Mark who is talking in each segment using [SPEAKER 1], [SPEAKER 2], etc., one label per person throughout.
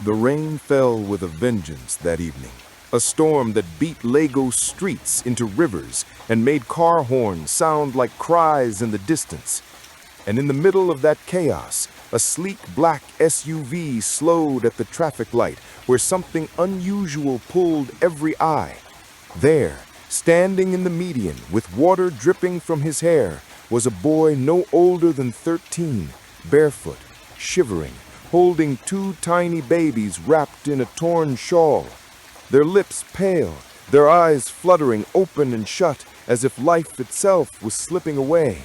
[SPEAKER 1] The rain fell with a vengeance that evening, a storm that beat Lagos streets into rivers and made car horns sound like cries in the distance. And in the middle of that chaos, a sleek black SUV slowed at the traffic light where something unusual pulled every eye. There, standing in the median with water dripping from his hair, was a boy no older than 13, barefoot, shivering, holding two tiny babies wrapped in a torn shawl. Their lips pale, their eyes fluttering open and shut as if life itself was slipping away.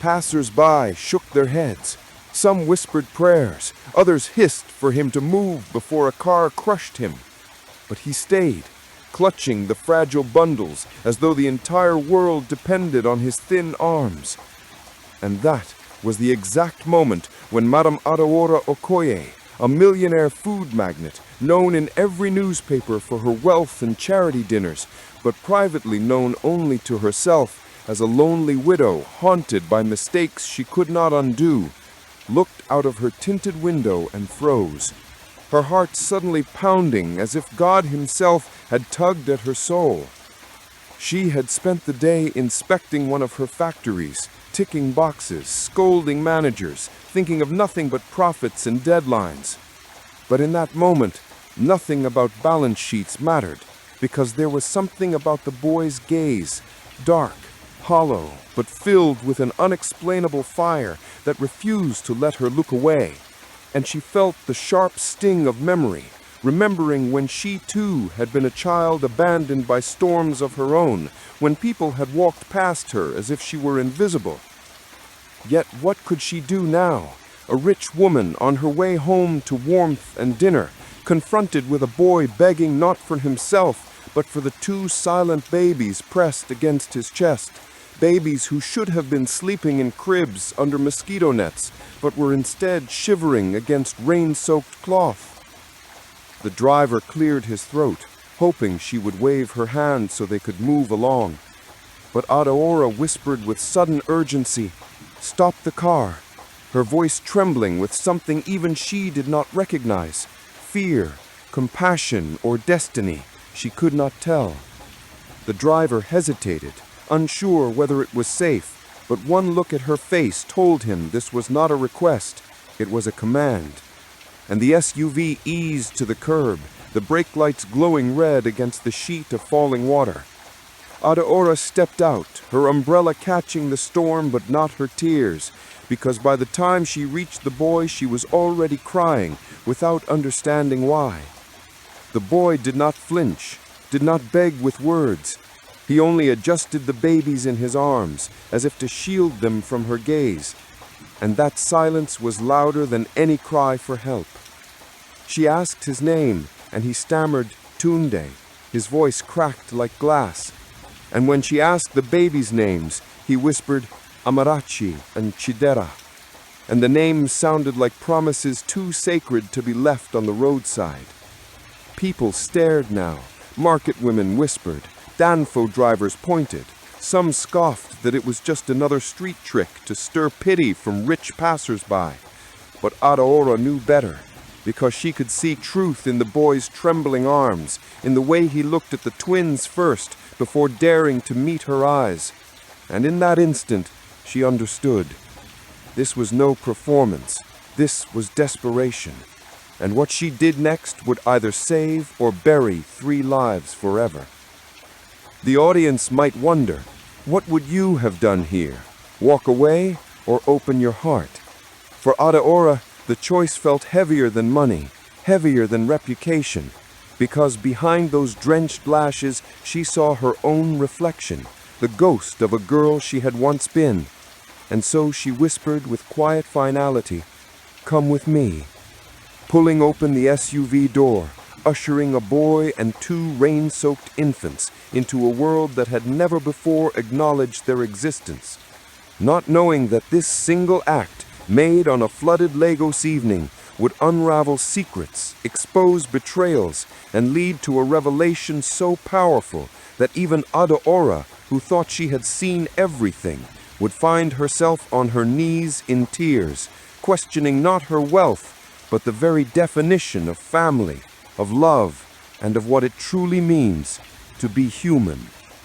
[SPEAKER 1] Passers-by shook their heads. Some whispered prayers, others hissed for him to move before a car crushed him. But he stayed, clutching the fragile bundles as though the entire world depended on his thin arms. And that was the exact moment when Madame Adaora Okoye, a millionaire food magnate, known in every newspaper for her wealth and charity dinners, but privately known only to herself as a lonely widow haunted by mistakes she could not undo, looked out of her tinted window and froze, her heart suddenly pounding as if God himself had tugged at her soul. She had spent the day inspecting one of her factories, ticking boxes, scolding managers, thinking of nothing but profits and deadlines. But in that moment, nothing about balance sheets mattered, because there was something about the boy's gaze, dark, hollow, but filled with an unexplainable fire that refused to let her look away. And she felt the sharp sting of memory, remembering when she too had been a child abandoned by storms of her own, when people had walked past her as if she were invisible. Yet what could she do now, a rich woman on her way home to warmth and dinner, confronted with a boy begging not for himself, but for the two silent babies pressed against his chest, babies who should have been sleeping in cribs under mosquito nets, but were instead shivering against rain-soaked cloth? The driver cleared his throat, hoping she would wave her hand so they could move along. But Adaora whispered with sudden urgency, "Stop the car," her voice trembling with something even she did not recognize, fear, compassion, or destiny, she could not tell. The driver hesitated, unsure whether it was safe, but one look at her face told him this was not a request, it was a command. And the SUV eased to the curb, the brake lights glowing red against the sheet of falling water. Adaora stepped out, her umbrella catching the storm but not her tears, because by the time she reached the boy she was already crying, without understanding why. The boy did not flinch, did not beg with words. He only adjusted the babies in his arms, as if to shield them from her gaze, and that silence was louder than any cry for help. She asked his name, and he stammered Tunde, his voice cracked like glass. And when she asked the babies' names, he whispered Amarachi and Chidera, and the names sounded like promises too sacred to be left on the roadside. People stared now, market women whispered, Danfo drivers pointed. Some scoffed that it was just another street trick to stir pity from rich passers-by. But Adaora knew better, because she could see truth in the boy's trembling arms, in the way he looked at the twins first, before daring to meet her eyes. And in that instant, she understood. This was no performance. This was desperation. And what she did next would either save or bury 3 lives forever. The audience might wonder, what would you have done here? Walk away or open your heart? For Adaora, the choice felt heavier than money, heavier than reputation, because behind those drenched lashes she saw her own reflection, the ghost of a girl she had once been. And so she whispered with quiet finality, "Come with me," pulling open the SUV door, ushering a boy and 2 rain-soaked infants into a world that had never before acknowledged their existence, not knowing that this single act, made on a flooded Lagos evening, would unravel secrets, expose betrayals, and lead to a revelation so powerful that even Adaora, who thought she had seen everything, would find herself on her knees in tears, questioning not her wealth,
[SPEAKER 2] but the very definition of family, of love, and of what it truly means to be human.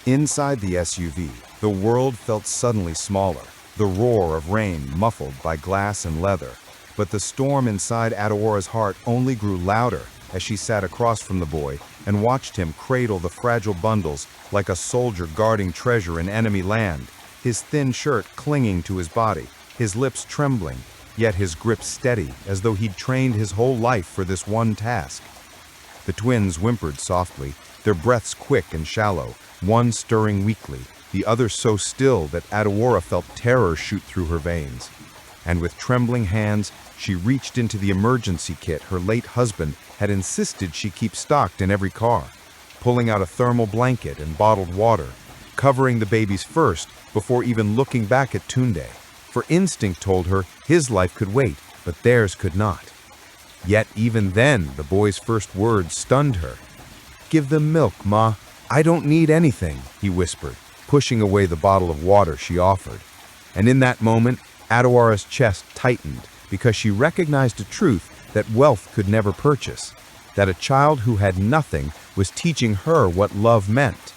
[SPEAKER 3] Inside the SUV, the world felt suddenly smaller, the roar of rain muffled by glass and leather. But the storm inside Ataora's heart only grew louder as she sat across from the boy and watched him cradle the fragile bundles like a soldier guarding treasure in enemy land, his thin shirt clinging to his body, his lips trembling, yet his grip steady as though he'd trained his whole life for this one task. The twins whimpered softly, their breaths quick and shallow, one stirring weakly, the other so still that Ataora felt terror shoot through her veins. And with trembling hands, she reached into the emergency kit her late husband had insisted she keep stocked in every car, pulling out a thermal blanket and bottled water, covering the babies first before even looking back at Tunde, for instinct told her his life could wait, but theirs could not. Yet even then, the boy's first words stunned her. "Give them milk, Ma. I don't need anything," he whispered, pushing away the bottle of water she offered. And in that moment, Ataora's chest tightened because she recognized a truth that wealth could never purchase, that a child who had nothing was teaching her what love meant.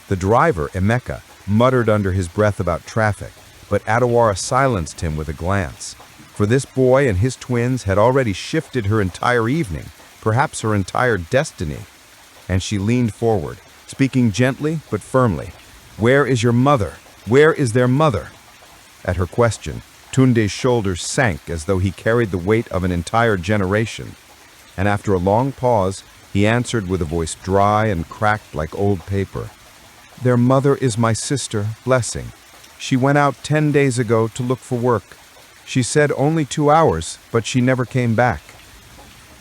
[SPEAKER 3] The driver, Emeka, muttered under his breath about traffic, but Ataora silenced him with a glance. For this boy and his twins had already shifted her entire evening, perhaps her entire destiny. And she leaned forward, speaking gently but firmly. "Where is your mother? Where is their mother?" At her question, Tunde's shoulders sank as though he carried the weight of an entire generation. And after a long pause, he answered with a voice dry and cracked like old paper. "Their mother is my sister, Blessing. She went out 10 days ago to look for work. She said only 2 hours, but she never came back."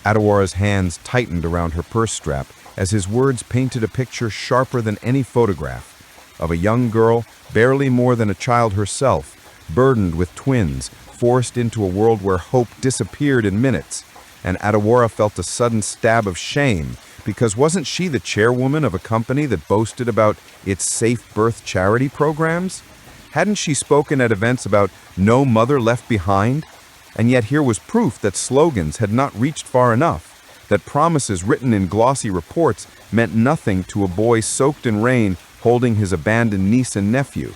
[SPEAKER 3] Ataora's hands tightened around her purse strap as his words painted a picture sharper than any photograph, of a young girl, barely more than a child herself, burdened with twins, forced into a world where hope disappeared in minutes. And Ataora felt a sudden stab of shame, because wasn't she the chairwoman of a company that boasted about its safe birth charity programs? Hadn't she spoken at events about no mother left behind? And yet here was proof that slogans had not reached far enough, that promises written in glossy reports meant nothing to a boy soaked in rain holding his abandoned niece and nephew.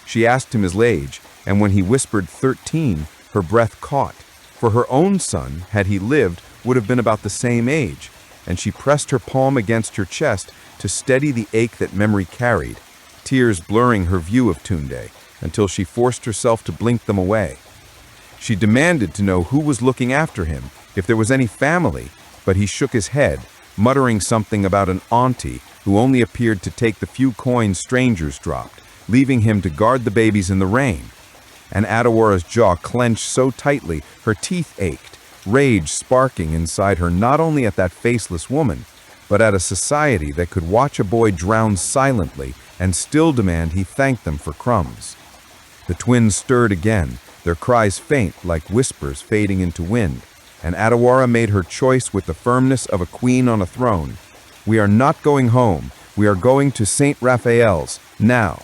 [SPEAKER 3] She asked him his age, and when he whispered 13, her breath caught. For her own son, had he lived, would have been about the same age, and she pressed her palm against her chest to steady the ache that memory carried, tears blurring her view of Tunde, until she forced herself to blink them away. She demanded to know who was looking after him, if there was any family, but he shook his head, muttering something about an auntie who only appeared to take the few coins strangers dropped, leaving him to guard the babies in the rain. And Ataora's jaw clenched so tightly her teeth ached, rage sparking inside her not only at that faceless woman, but at a society that could watch a boy drown silently and still demand he thank them for crumbs. The twins stirred again, their cries faint like whispers fading into wind, and Ataora made her choice with the firmness of a queen on a throne. "We are not going home. We are going to St. Raphael's, now."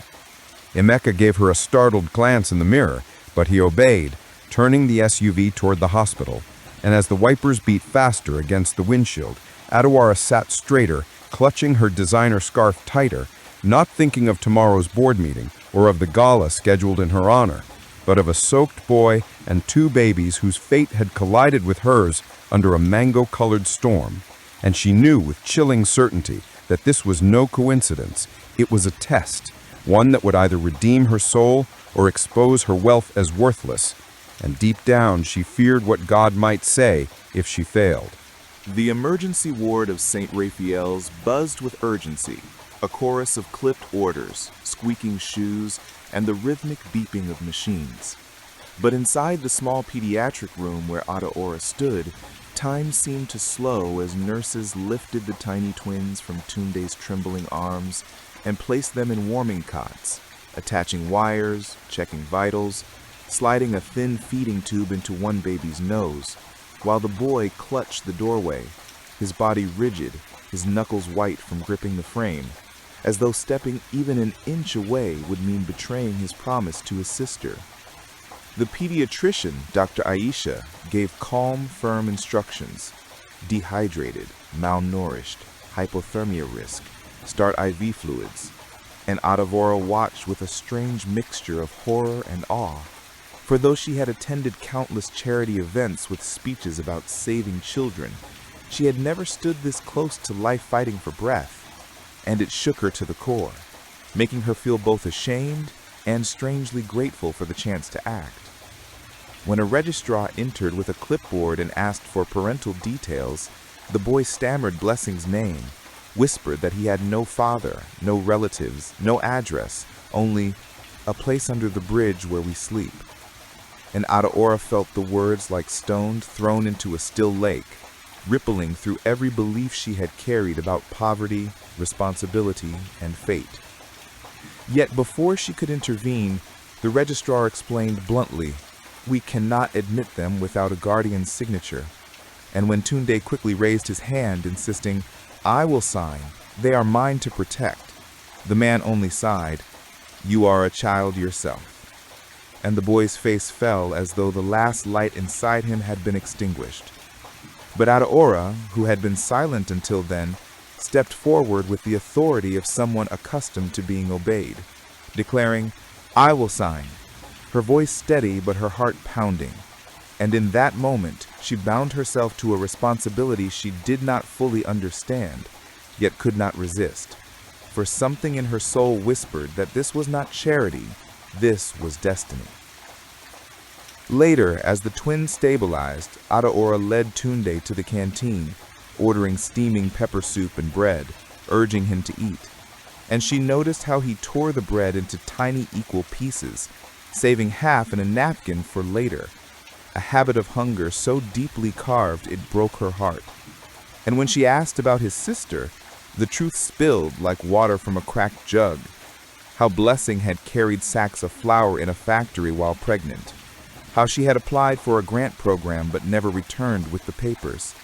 [SPEAKER 3] Emeka gave her a startled glance in the mirror, but he obeyed, turning the SUV toward the hospital. And as the wipers beat faster against the windshield, Ataora sat straighter, clutching her designer scarf tighter, not thinking of tomorrow's board meeting or of the gala scheduled in her honor, but of a soaked boy and 2 babies whose fate had collided with hers under a mango-colored storm. And she knew with chilling certainty that this was no coincidence. It was a test, one that would either redeem her soul or expose her wealth as worthless. And deep down, she feared what God might say if she failed.
[SPEAKER 1] The emergency ward of St. Raphael's buzzed with urgency, a chorus of clipped orders, squeaking shoes, and the rhythmic beeping of machines. But inside the small pediatric room where Ataora stood, time seemed to slow as nurses lifted the tiny twins from Tunde's trembling arms and placed them in warming cots, attaching wires, checking vitals, sliding a thin feeding tube into one baby's nose, while the boy clutched the doorway, his body rigid, his knuckles white from gripping the frame, as though stepping even an inch away would mean betraying his promise to his sister. The pediatrician, Dr. Aisha, gave calm, firm instructions. Dehydrated, malnourished, hypothermia risk, start IV fluids. And Adavora watched with a strange mixture of horror and awe. For though she had attended countless charity events with speeches about saving children, she had never stood this close to life fighting for breath, and it shook her to the core, making her feel both ashamed and strangely grateful for the chance to act. When a registrar entered with a clipboard and asked for parental details, the boy stammered Blessing's name, whispered that he had no father, no relatives, no address, only a place under the bridge where we sleep. And Adaora felt the words like stones thrown into a still lake, rippling through every belief she had carried about poverty, responsibility, and fate. Yet before she could intervene, the registrar explained bluntly, "We cannot admit them without a guardian's signature." And when Tunde quickly raised his hand, insisting, "I will sign, they are mine to protect," the man only sighed, "You are a child yourself." And the boy's face fell as though the last light inside him had been extinguished. But Adaora, who had been silent until then, stepped forward with the authority of someone accustomed to being obeyed, declaring, "I will sign," her voice steady but her heart pounding. And in that moment, she bound herself to a responsibility she did not fully understand, yet could not resist. For something in her soul whispered that this was not charity, this was destiny. Later, as the twins stabilized, Adaora led Tunde to the canteen, ordering steaming pepper soup and bread, urging him to eat. And she noticed how he tore the bread into tiny equal pieces, saving half in a napkin for later, a habit of hunger so deeply carved it broke her heart. And when she asked about his sister, the truth spilled like water from a cracked jug. How Blessing had carried sacks of flour in a factory while pregnant. How she had applied for a grant program but never returned with the papers.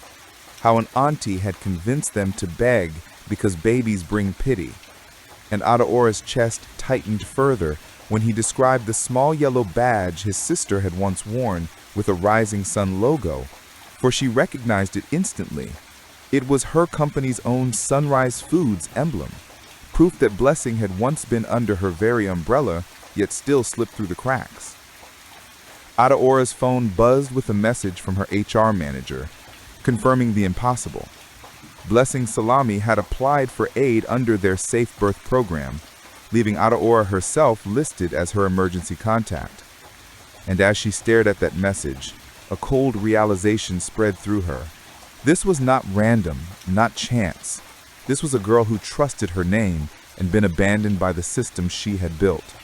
[SPEAKER 1] How an auntie had convinced them to beg because babies bring pity. And Adaora's chest tightened further when he described the small yellow badge his sister had once worn with a rising sun logo, for she recognized it instantly. It was her company's own Sunrise Foods emblem, proof that Blessing had once been under her very umbrella, yet still slipped through the cracks. Adaora's phone buzzed with a message from her HR manager, confirming the impossible. Blessing Salami had applied for aid under their Safe Birth program, leaving Adaora herself listed as her emergency contact. And as she stared at that message, a cold realization spread through her. This was not random, not chance. This was a girl who trusted her name and been abandoned by the system she had built.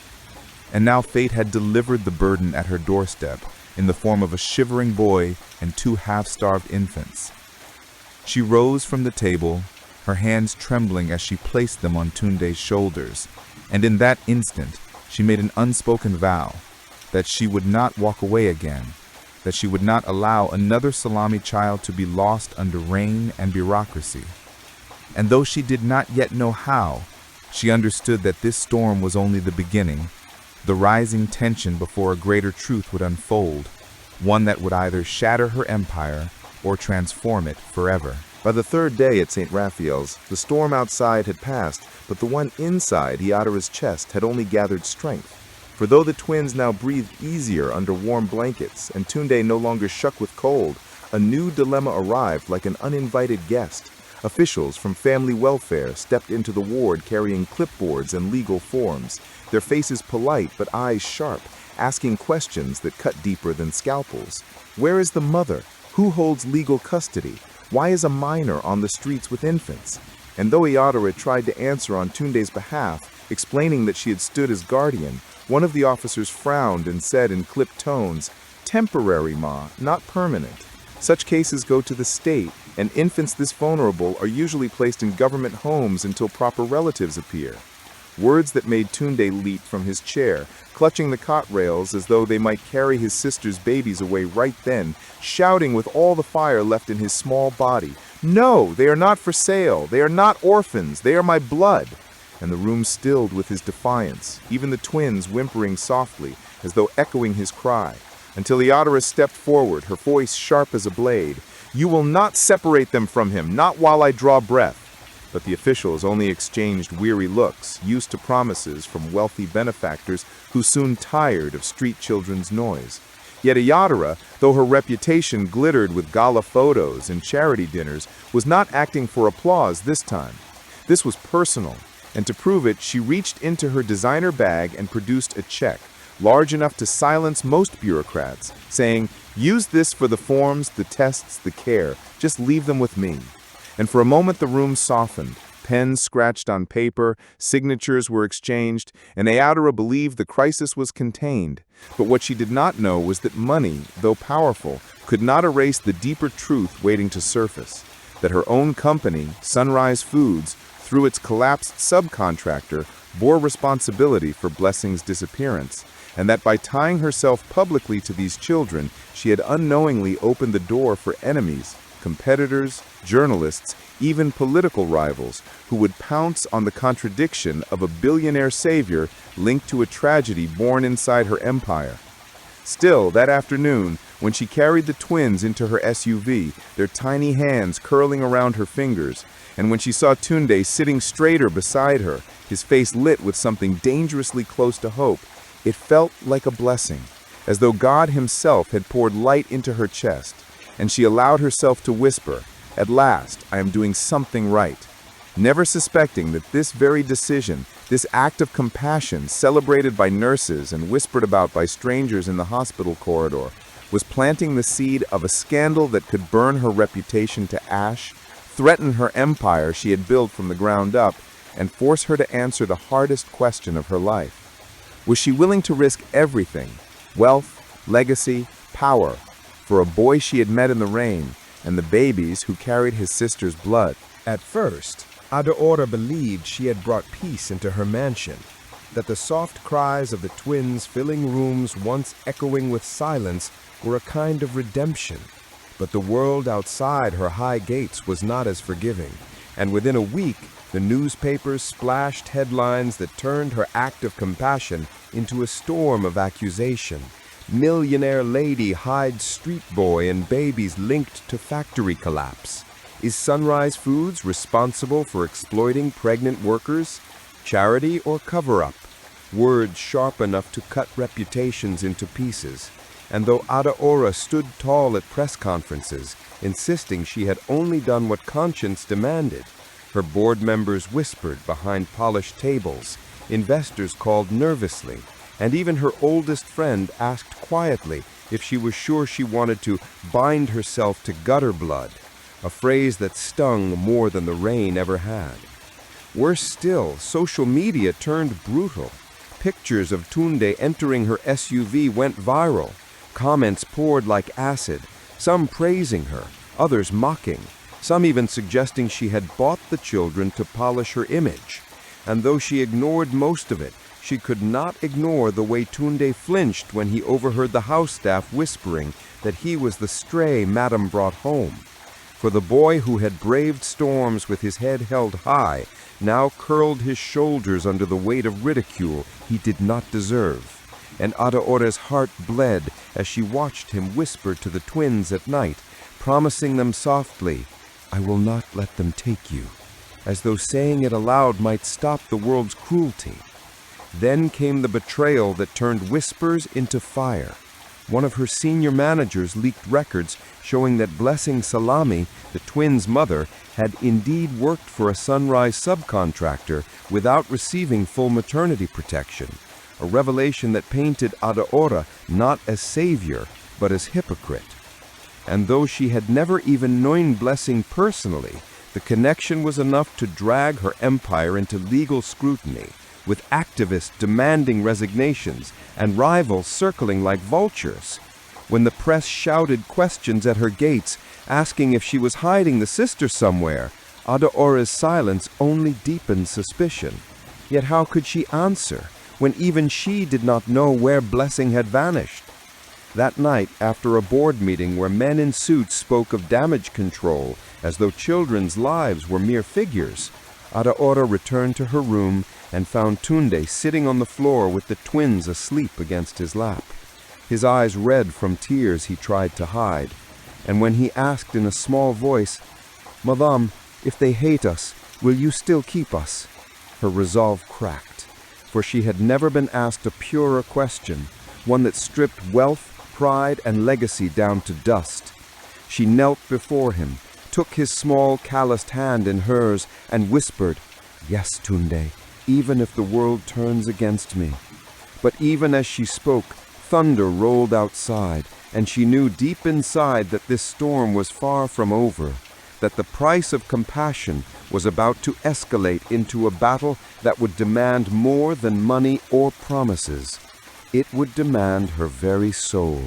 [SPEAKER 1] And now fate had delivered the burden at her doorstep in the form of a shivering boy and 2 half-starved infants. She rose from the table, her hands trembling as she placed them on Tunde's shoulders, and in that instant she made an unspoken vow that she would not walk away again, that she would not allow another Salami child to be lost under rain and bureaucracy. And though she did not yet know how, she understood that this storm was only the beginning, the rising tension before a greater truth would unfold, one that would either shatter her empire or transform it forever.
[SPEAKER 4] By the 3rd day at St. Raphael's, the storm outside had passed, but the one inside Adaora's chest had only gathered strength. For though the twins now breathed easier under warm blankets and Tunde no longer shook with cold, a new dilemma arrived like an uninvited guest. Officials from family welfare stepped into the ward carrying clipboards and legal forms, their faces polite but eyes sharp, asking questions that cut deeper than scalpels. Where is the mother? Who holds legal custody? Why is a minor on the streets with infants? And though Adaora tried to answer on Tunde's behalf, explaining that she had stood as guardian, one of the officers frowned and said in clipped tones, "Temporary, ma, not permanent. Such cases go to the state, and infants this vulnerable are usually placed in government homes until proper relatives appear." Words that made Tunde leap from his chair, clutching the cot rails as though they might carry his sister's babies away right then, shouting with all the fire left in his small body, "No, they are not for sale. They are not orphans. They are my blood." and the room stilled with his defiance, even the twins whimpering softly, as though echoing his cry, until Eodorus stepped forward, her voice sharp as a blade. "You will not separate them from him, not while I draw breath." But the officials only exchanged weary looks, used to promises from wealthy benefactors who soon tired of street children's noise. Yet Eodora, though her reputation glittered with gala photos and charity dinners, was not acting for applause this time. This was personal, and to prove it, she reached into her designer bag and produced a check, large enough to silence most bureaucrats, saying, "Use this for the forms, the tests, the care. Just leave them with me." And for a moment the room softened. Pens scratched on paper, signatures were exchanged, and Eodora believed the crisis was contained. But what she did not know was that money, though powerful, could not erase the deeper truth waiting to surface. That her own company, Sunrise Foods, through its collapsed subcontractor, bore responsibility for Blessing's disappearance, and that by tying herself publicly to these children, she had unknowingly opened the door for enemies, competitors, journalists, even political rivals, who would pounce on the contradiction of a billionaire savior linked to a tragedy born inside her empire. Still, that afternoon, when she carried the twins into her SUV, their tiny hands curling around her fingers, and when she saw Tunde sitting straighter beside her, his face lit with something dangerously close to hope, it felt like a blessing, as though God himself had poured light into her chest, and she allowed herself to whisper, "At last, I am doing something right," never suspecting that this very decision, this act of compassion celebrated by nurses and whispered about by strangers in the hospital corridor, was planting the seed of a scandal that could burn her reputation to ash, threaten her empire she had built from the ground up, and force her to answer the hardest question of her life. Was she willing to risk everything, wealth, legacy, power, for a boy she had met in the rain, and the babies who carried his sister's blood?
[SPEAKER 2] At first, Adeora believed she had brought peace into her mansion, that the soft cries of the twins filling rooms once echoing with silence were a kind of redemption. But the world outside her high gates was not as forgiving, and within a week, the newspapers splashed headlines that turned her act of compassion into a storm of accusation. Millionaire lady hides street boy and babies linked to factory collapse. Is Sunrise Foods responsible for exploiting pregnant workers? Charity or cover-up? Words sharp enough to cut reputations into pieces. And though Adeora stood tall at press conferences, insisting she had only done what conscience demanded, her board members whispered behind polished tables, investors called nervously, and even her oldest friend asked quietly if she was sure she wanted to bind herself to gutter blood, a phrase that stung more than the rain ever had. Worse still, social media turned brutal. Pictures of Tunde entering her SUV went viral. Comments poured like acid, some praising her, others mocking, some even suggesting she had bought the children to polish her image. And though she ignored most of it, she could not ignore the way Tunde flinched when he overheard the house staff whispering that he was the stray Madame brought home. For the boy who had braved storms with his head held high now curled his shoulders under the weight of ridicule he did not deserve. And Adeora's heart bled as she watched him whisper to the twins at night, promising them softly, "I will not let them take you," as though saying it aloud might stop the world's cruelty. Then came the betrayal that turned whispers into fire. One of her senior managers leaked records showing that Blessing Salami, the twins' mother, had indeed worked for a Sunrise subcontractor without receiving full maternity protection, a revelation that painted Adeora not as savior, but as hypocrite. And though she had never even known Blessing personally, the connection was enough to drag her empire into legal scrutiny, with activists demanding resignations and rivals circling like vultures. When the press shouted questions at her gates, asking if she was hiding the sister somewhere, Adeora's silence only deepened suspicion. Yet how could she answer, when even she did not know where Blessing had vanished? That night, after a board meeting where men in suits spoke of damage control as though children's lives were mere figures, Adaora returned to her room and found Tunde sitting on the floor with the twins asleep against his lap, his eyes red from tears he tried to hide. And when he asked in a small voice, "Madame, if they hate us, will you still keep us?" her resolve cracked, for she had never been asked a purer question, one that stripped wealth, pride, and legacy down to dust. She knelt before him, took his small calloused hand in hers, and whispered, "Yes, Tunde, even if the world turns against me." But even as she spoke, thunder rolled outside, and she knew deep inside that this storm was far from over, that the price of compassion was about to escalate into a battle that would demand more than money or promises. It would demand her very soul.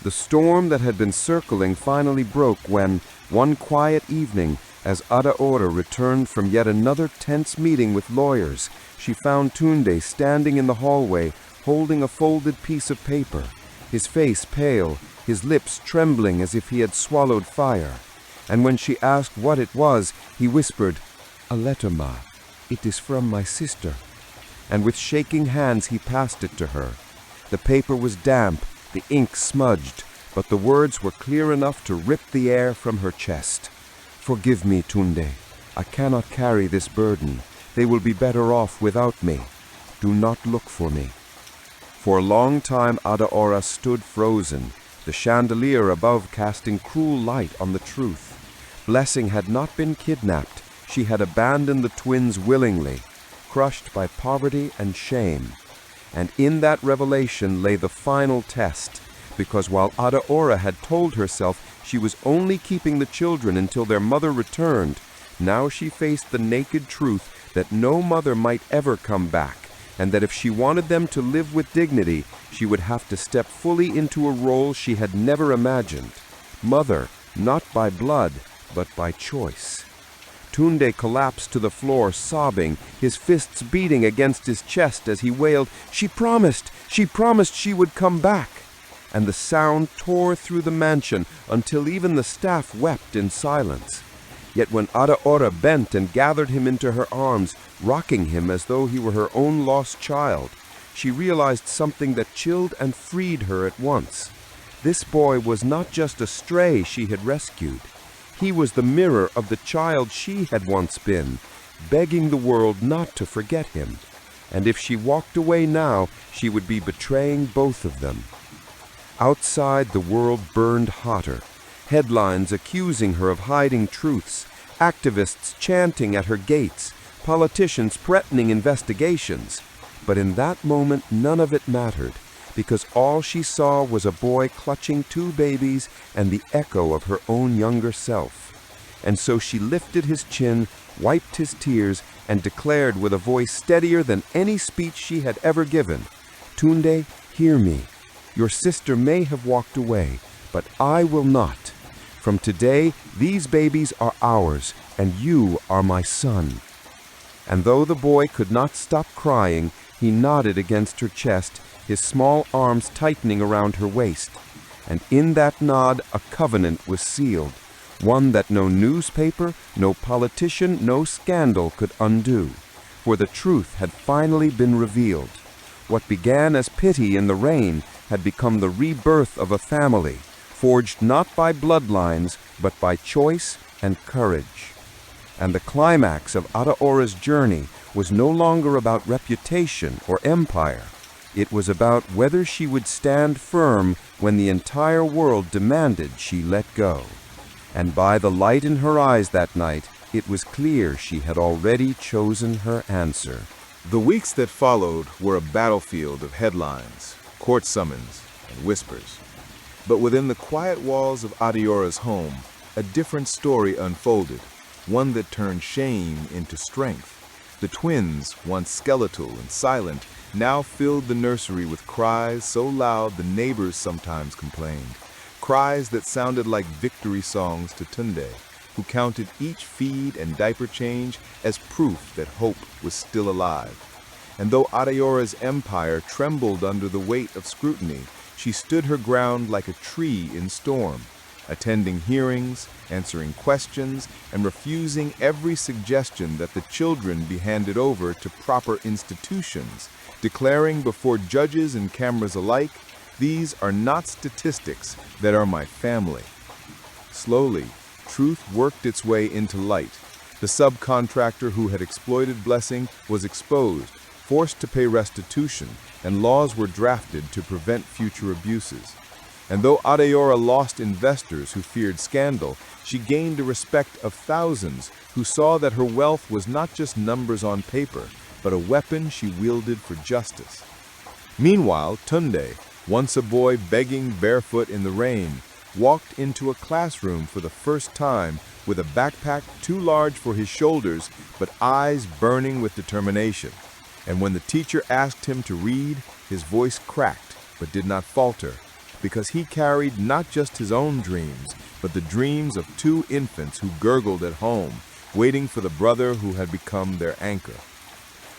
[SPEAKER 2] The storm that had been circling finally broke when, one quiet evening, as Adaora returned from yet another tense meeting with lawyers, she found Tunde standing in the hallway holding a folded piece of paper, his face pale, his lips trembling as if he had swallowed fire. And when she asked what it was, he whispered, "A letter, ma. It is from my sister." And with shaking hands he passed it to her. The paper was damp, the ink smudged, but the words were clear enough to rip the air from her chest. "Forgive me, Tunde. I cannot carry this burden. They will be better off without me. Do not look for me." For a long time Adaora stood frozen, the chandelier above casting cruel light on the truth. Blessing had not been kidnapped. She had abandoned the twins willingly, crushed by poverty and shame. And in that revelation lay the final test, because while Adaora had told herself she was only keeping the children until their mother returned, now she faced the naked truth that no mother might ever come back, and that if she wanted them to live with dignity, she would have to step fully into a role she had never imagined. Mother, not by blood, but by choice. Tunde collapsed to the floor, sobbing, his fists beating against his chest as he wailed, she promised she would come back." And the sound tore through the mansion until even the staff wept in silence. Yet when Adaora bent and gathered him into her arms, rocking him as though he were her own lost child, she realized something that chilled and freed her at once. This boy was not just a stray she had rescued. He was the mirror of the child she had once been, begging the world not to forget him. And if she walked away now, she would be betraying both of them. Outside, the world burned hotter. Headlines accusing her of hiding truths, activists chanting at her gates, politicians threatening investigations. But in that moment, none of it mattered, because all she saw was a boy clutching two babies and the echo of her own younger self. And so she lifted his chin, wiped his tears, and declared with a voice steadier than any speech she had ever given, "Tunde, hear me. Your sister may have walked away, but I will not. From today, these babies are ours, and you are my son." And though the boy could not stop crying, he nodded against her chest, his small arms tightening around her waist. And in that nod, a covenant was sealed, one that no newspaper, no politician, no scandal could undo. For the truth had finally been revealed. What began as pity in the rain had become the rebirth of a family, forged not by bloodlines, but by choice and courage. And the climax of Adaora's journey was no longer about reputation or empire. It was about whether she would stand firm when the entire world demanded she let go. And by the light in her eyes that night, it was clear she had already chosen her answer.
[SPEAKER 1] The weeks that followed were a battlefield of headlines, court summons, and whispers. But within the quiet walls of Adaora's home, a different story unfolded, one that turned shame into strength. The twins, once skeletal and silent, now filled the nursery with cries so loud the neighbors sometimes complained, cries that sounded like victory songs to Tunde, who counted each feed and diaper change as proof that hope was still alive. And though Adaora's empire trembled under the weight of scrutiny, she stood her ground like a tree in storm, attending hearings, answering questions, and refusing every suggestion that the children be handed over to proper institutions, declaring before judges and cameras alike, "These are not statistics that are my family." Slowly, truth worked its way into light. The subcontractor who had exploited Blessing was exposed, forced to pay restitution, and laws were drafted to prevent future abuses. And though Adeora lost investors who feared scandal, she gained the respect of thousands who saw that her wealth was not just numbers on paper, but a weapon she wielded for justice. Meanwhile, Tunde, once a boy begging barefoot in the rain, walked into a classroom for the first time with a backpack too large for his shoulders, but eyes burning with determination. And when the teacher asked him to read, his voice cracked but did not falter, because he carried not just his own dreams, but the dreams of two infants who gurgled at home, waiting for the brother who had become their anchor.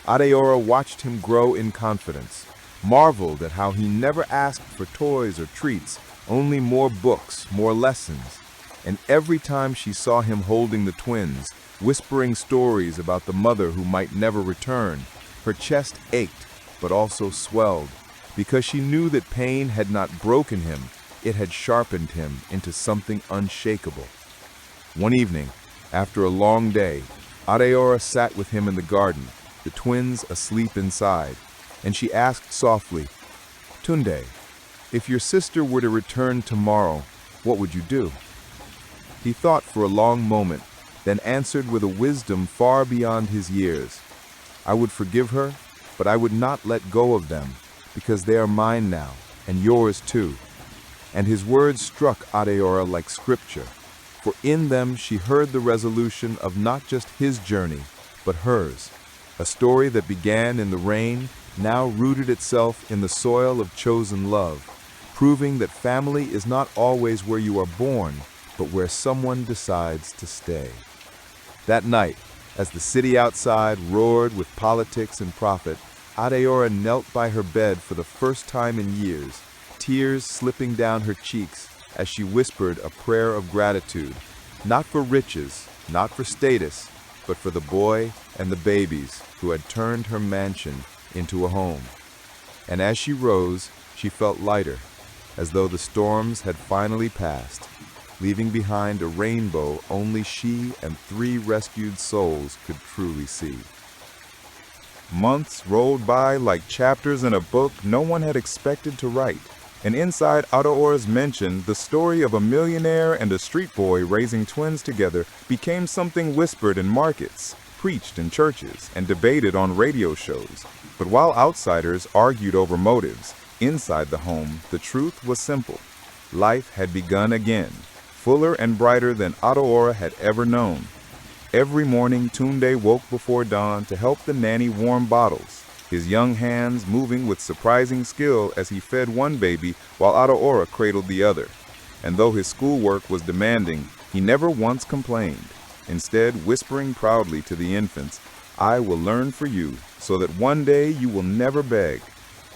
[SPEAKER 1] Adeora watched him grow in confidence, marveled at how he never asked for toys or treats, only more books, more lessons. And every time she saw him holding the twins, whispering stories about the mother who might never return, her chest ached, but also swelled, because she knew that pain had not broken him, it had sharpened him into something unshakable. One evening, after a long day, Adeora sat with him in the garden, the twins asleep inside, and she asked softly, "Tunde, if your sister were to return tomorrow, what would you do?" He thought for a long moment, then answered with a wisdom far beyond his years. "I would forgive her, but I would not let go of them, because they are mine now, and yours too." And his words struck Adeora like scripture, for in them she heard the resolution of not just his journey, but hers, a story that began in the rain, now rooted itself in the soil of chosen love, proving that family is not always where you are born, but where someone decides to stay. That night, as the city outside roared with politics and profit, Adeora knelt by her bed for the first time in years, tears slipping down her cheeks as she whispered a prayer of gratitude, not for riches, not for status, but for the boy and the babies who had turned her mansion into a home. And as she rose, she felt lighter, as though the storms had finally passed, leaving behind a rainbow only she and 3 rescued souls could truly see. Months rolled by like chapters in a book no one had expected to write, and inside Adeora's mansion, the story of a millionaire and a street boy raising twins together became something whispered in markets, preached in churches, and debated on radio shows. But while outsiders argued over motives, inside the home, the truth was simple. Life had begun again, fuller and brighter than Adeora had ever known. Every morning, Tunde woke before dawn to help the nanny warm bottles, his young hands moving with surprising skill as he fed one baby while Adeora cradled the other. And though his schoolwork was demanding, he never once complained, instead whispering proudly to the infants, "I will learn for you, so that one day you will never beg."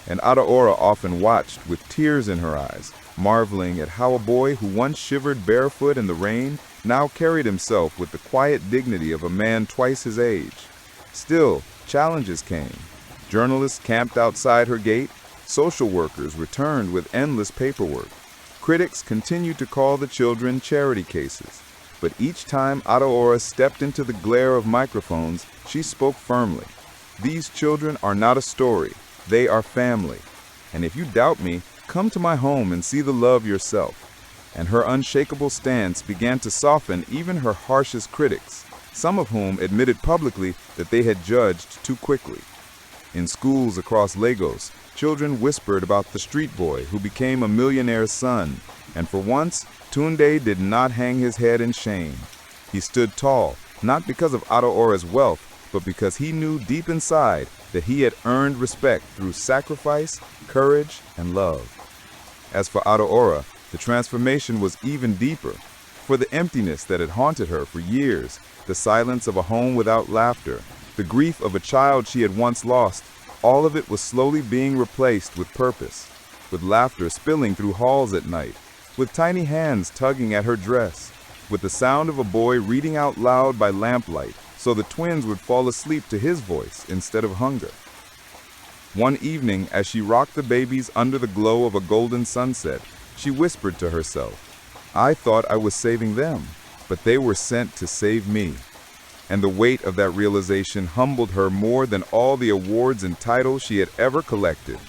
[SPEAKER 1] And Adeora often watched with tears in her eyes, marveling at how a boy who once shivered barefoot in the rain now carried himself with the quiet dignity of a man twice his age. Still, challenges came. Journalists camped outside her gate, social workers returned with endless paperwork. Critics continued to call the children charity cases. But each time Adeora stepped into the glare of microphones, she spoke firmly. "These children are not a story, they are family. And if you doubt me, come to my home and see the love yourself." And her unshakable stance began to soften even her harshest critics, some of whom admitted publicly that they had judged too quickly. In schools across Lagos, children whispered about the street boy who became a millionaire's son, and for once, Tunde did not hang his head in shame. He stood tall, not because of Adeora's wealth, but because he knew deep inside that he had earned respect through sacrifice, courage, and love. As for Adeora, the transformation was even deeper. For the emptiness that had haunted her for years, the silence of a home without laughter, the grief of a child she had once lost, all of it was slowly being replaced with purpose, with laughter spilling through halls at night,
[SPEAKER 3] with tiny hands tugging at her dress, with the sound of a boy reading out loud by lamplight so the twins would fall asleep to his voice instead of hunger. One evening, as she rocked the babies under the glow of a golden sunset, she whispered to herself, "I thought I was saving them, but they were sent to save me." And the weight of that realization humbled her more than all the awards and titles she had ever collected.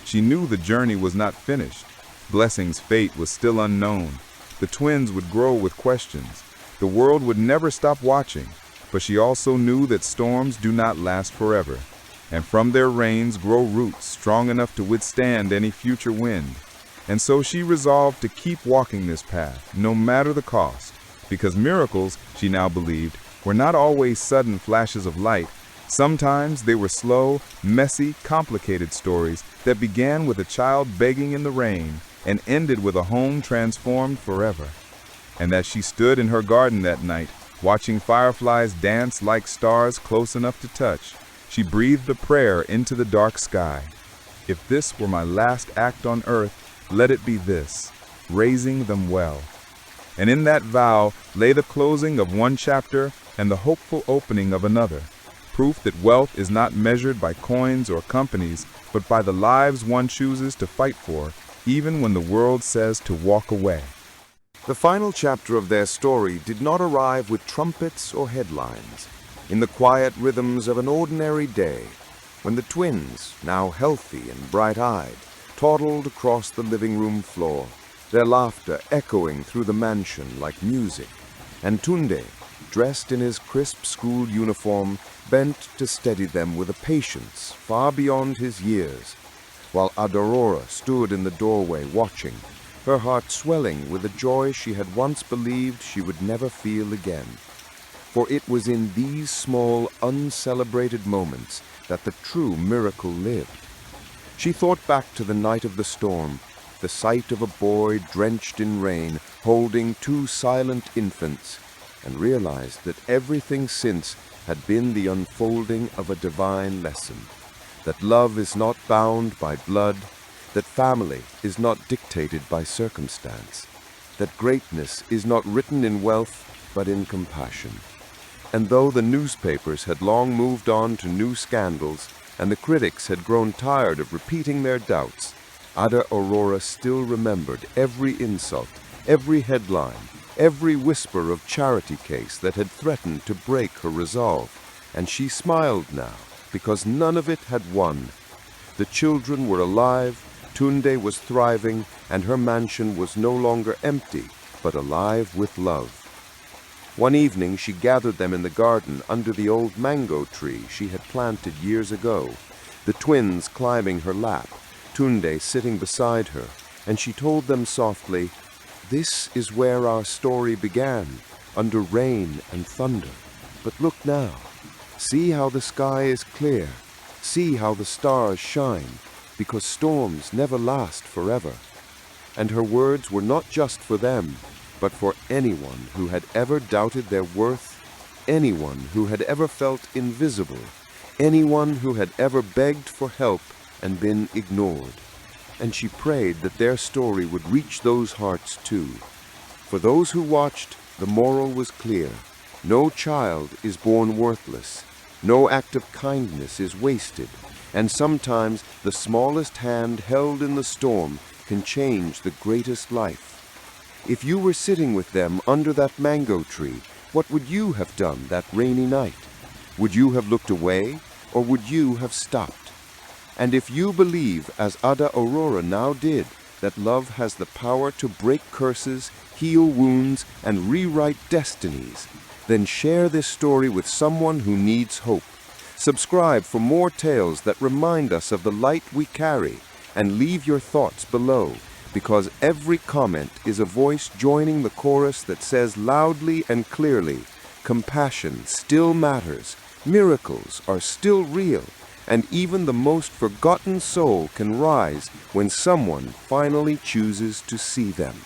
[SPEAKER 3] She knew the journey was not finished. Blessing's fate was still unknown. The twins would grow with questions. The world would never stop watching, but she also knew that storms do not last forever, and from their rains grow roots strong enough to withstand any future wind. And so she resolved to keep walking this path, no matter the cost, because miracles, she now believed, were not always sudden flashes of light. Sometimes they were slow, messy, complicated stories that began with a child begging in the rain and ended with a home transformed forever. And as she stood in her garden that night, watching fireflies dance like stars close enough to touch, she breathed a prayer into the dark sky. If this were my last act on earth, let it be this, raising them well. And in that vow lay the closing of one chapter and the hopeful opening of another, proof that wealth is not measured by coins or companies, but by the lives one chooses to fight for, even when the world says to walk away.
[SPEAKER 1] The final chapter of their story did not arrive with trumpets or headlines. In the quiet rhythms of an ordinary day, when the twins, now healthy and bright-eyed, toddled across the living room floor, their laughter echoing through the mansion like music, and Tunde, dressed in his crisp school uniform, bent to steady them with a patience far beyond his years, while Aurora stood in the doorway watching, her heart swelling with a joy she had once believed she would never feel again. For it was in these small, uncelebrated moments that the true miracle lived. She thought back to the night of the storm, the sight of a boy drenched in rain, holding two silent infants, and realized that everything since had been the unfolding of a divine lesson, that love is not bound by blood, that family is not dictated by circumstance, that greatness is not written in wealth but in compassion. And though the newspapers had long moved on to new scandals, and the critics had grown tired of repeating their doubts, Ada Aurora still remembered every insult, every headline, every whisper of charity case that had threatened to break her resolve, and she smiled now, because none of it had won. The children were alive, Tunde was thriving, and her mansion was no longer empty, but alive with love. One evening she gathered them in the garden under the old mango tree she had planted years ago, the twins climbing her lap, Tunde sitting beside her, and she told them softly, "This is where our story began, under rain and thunder. But look now, see how the sky is clear, see how the stars shine, because storms never last forever." And her words were not just for them, but for anyone who had ever doubted their worth, anyone who had ever felt invisible, anyone who had ever begged for help and been ignored. And she prayed that their story would reach those hearts too. For those who watched, the moral was clear. No child is born worthless. No act of kindness is wasted. And sometimes the smallest hand held in the storm can change the greatest life. If you were sitting with them under that mango tree, what would you have done that rainy night? Would you have looked away, or would you have stopped? And if you believe, as Ada Aurora now did, that love has the power to break curses, heal wounds, and rewrite destinies, then share this story with someone who needs hope. Subscribe for more tales that remind us of the light we carry, and leave your thoughts below, because every comment is a voice joining the chorus that says loudly and clearly, compassion still matters, miracles are still real, and even the most forgotten soul can rise when someone finally chooses to see them.